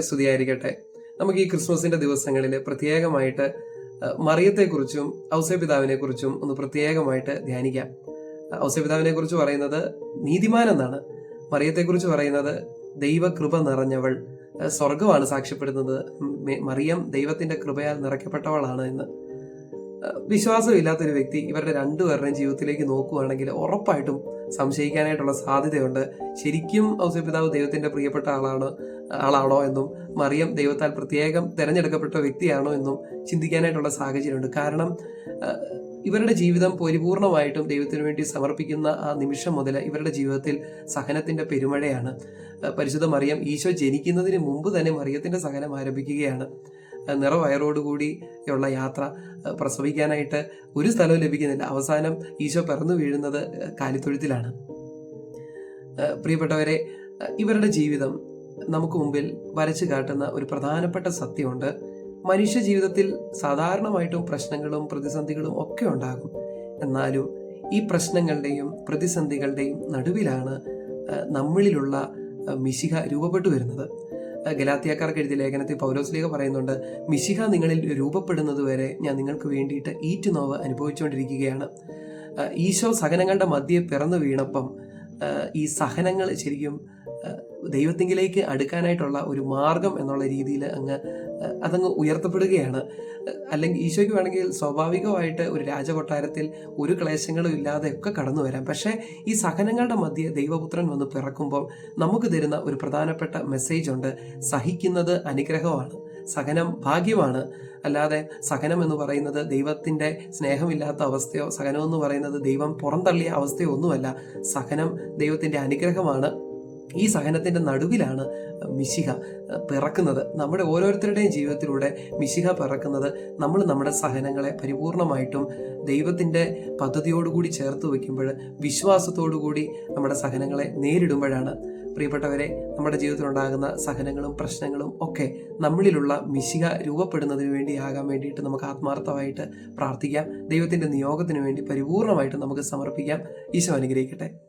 സ്തുതിയായിരിക്കട്ടെ. നമുക്ക് ഈ ക്രിസ്മസിന്റെ ദിവസങ്ങളിൽ പ്രത്യേകമായിട്ട് മറിയത്തെക്കുറിച്ചും ഔസേപിതാവിനെ കുറിച്ചും ഒന്ന് പ്രത്യേകമായിട്ട് ധ്യാനിക്കാം. ഔസേപിതാവിനെ കുറിച്ച് പറയുന്നത് നീതിമാൻ എന്നാണ്. മറിയത്തെക്കുറിച്ച് പറയുന്നത് ദൈവകൃപ നിറഞ്ഞവൾ. സ്വർഗമാണ് സാക്ഷ്യപ്പെടുന്നത് മറിയം ദൈവത്തിന്റെ കൃപയാൽ നിറയ്ക്കപ്പെട്ടവളാണ് എന്ന്. വിശ്വാസമില്ലാത്തൊരു വ്യക്തി ഇവരുടെ രണ്ടുപേരുടെയും ജീവിതത്തിലേക്ക് നോക്കുകയാണെങ്കിൽ ഉറപ്പായിട്ടും സംശയിക്കാനായിട്ടുള്ള സാധ്യതയുണ്ട്. ശരിക്കും ഔസേപിതാവ് ദൈവത്തിന്റെ പ്രിയപ്പെട്ട ആളാണോ എന്നും മറിയം ദൈവത്താൽ പ്രത്യേകം തിരഞ്ഞെടുക്കപ്പെട്ട വ്യക്തിയാണോ എന്നും ചിന്തിക്കാനായിട്ടുള്ള സാഹചര്യമുണ്ട്. കാരണം ഇവരുടെ ജീവിതം പരിപൂർണമായിട്ടും ദൈവത്തിനു വേണ്ടി സമർപ്പിക്കുന്ന ആ നിമിഷം മുതൽ ഇവരുടെ ജീവിതത്തിൽ സഹനത്തിന്റെ പെരുമഴയാണ്. പരിശുദ്ധ മറിയം ഈശോ ജനിക്കുന്നതിന് മുമ്പ് തന്നെ മറിയത്തിന്റെ സഹനം ആരംഭിക്കുകയാണ്. നിറവയറോടുകൂടിയുള്ള യാത്ര, പ്രസവിക്കാനായിട്ട് ഒരു സ്ഥലവും ലഭിക്കുന്നില്ല. അവസാനം ഈശോ പിറന്നു വീഴുന്നത് കാലിത്തൊഴുത്തിലാണ്. പ്രിയപ്പെട്ടവരെ, ഇവരുടെ ജീവിതം നമുക്ക് മുമ്പിൽ വരച്ചു കാട്ടുന്ന ഒരു പ്രധാനപ്പെട്ട സത്യമുണ്ട്. മനുഷ്യ ജീവിതത്തിൽ സാധാരണമായിട്ടും പ്രശ്നങ്ങളും പ്രതിസന്ധികളും ഒക്കെ ഉണ്ടാകും. എന്നാലും ഈ പ്രശ്നങ്ങളുടെയും പ്രതിസന്ധികളുടെയും നടുവിലാണ് നമ്മളിലുള്ള മിശിഹ രൂപപ്പെട്ടു വരുന്നത്. ഗലാത്യക്കാർക്ക് എഴുതിയ ലേഖനത്തിൽ പൗലോസ്ലീഹ പറയുന്നുണ്ട്, മിശിഹ നിങ്ങളിൽ രൂപപ്പെടുന്നത് വരെ ഞാൻ നിങ്ങൾക്ക് വേണ്ടിയിട്ട് ഈറ്റുനോവ് അനുഭവിച്ചുകൊണ്ടിരിക്കുകയാണ്. ഈശോ സഹനങ്ങളുടെ മധ്യേ പിറന്നു വീണപ്പം ഈ സഹനങ്ങൾ ശരിക്കും ദൈവത്തിങ്കിലേക്ക് അടുക്കാനായിട്ടുള്ള ഒരു മാർഗം എന്നുള്ള രീതിയിൽ അതങ്ങ് ഉയർത്തപ്പെടുകയാണ്. അല്ലെങ്കിൽ ഈശോയ്ക്ക് വേണമെങ്കിൽ സ്വാഭാവികമായിട്ട് ഒരു രാജകൊട്ടാരത്തിൽ ഒരു ക്ലേശങ്ങളും ഇല്ലാതെ ഒക്കെ കടന്നു വരാം. പക്ഷേ ഈ സഹനങ്ങളുടെ മധ്യേ ദൈവപുത്രൻ വന്ന് പിറക്കുമ്പോൾ നമുക്ക് തരുന്ന ഒരു പ്രധാനപ്പെട്ട മെസ്സേജ് ഉണ്ട്. സഹിക്കുന്നത് അനുഗ്രഹമാണ്, സഹനം ഭാഗ്യമാണ്. അല്ലാതെ സഹനം എന്ന് പറയുന്നത് ദൈവത്തിന്റെ സ്നേഹമില്ലാത്ത അവസ്ഥയോ സഹനം എന്ന് പറയുന്നത് ദൈവം പുറന്തള്ളിയ അവസ്ഥയോ ഒന്നുമല്ല. സഹനം ദൈവത്തിന്റെ അനുഗ്രഹമാണ്. ഈ സഹനത്തിന്റെ നടുവിലാണ് മിശിഹ പിറക്കുന്നത്. നമ്മുടെ ഓരോരുത്തരുടെയും ജീവിതത്തിലൂടെ മിശിഹ പിറക്കുന്നത് നമ്മൾ നമ്മുടെ സഹനങ്ങളെ പരിപൂർണമായിട്ടും ദൈവത്തിന്റെ പദ്ധതിയോടുകൂടി ചേർത്ത് വയ്ക്കുമ്പോൾ, വിശ്വാസത്തോടുകൂടി നമ്മുടെ സഹനങ്ങളെ നേരിടുമ്പോഴാണ്. പ്രിയപ്പെട്ടവരെ, നമ്മുടെ ജീവിതത്തിലുണ്ടാകുന്ന സഹനങ്ങളും പ്രശ്നങ്ങളും ഒക്കെ നമ്മളിലുള്ള മിശിഹ രൂപപ്പെടുന്നതിന് വേണ്ടിയാകാൻ വേണ്ടിയിട്ട് നമുക്ക് ആത്മാർത്ഥമായിട്ട് പ്രാർത്ഥിക്കാം. ദൈവത്തിന്റെ നിയോഗത്തിന് വേണ്ടി പരിപൂർണമായിട്ട് നമുക്ക് സമർപ്പിക്കാം. ഈശോ അനുഗ്രഹിക്കട്ടെ.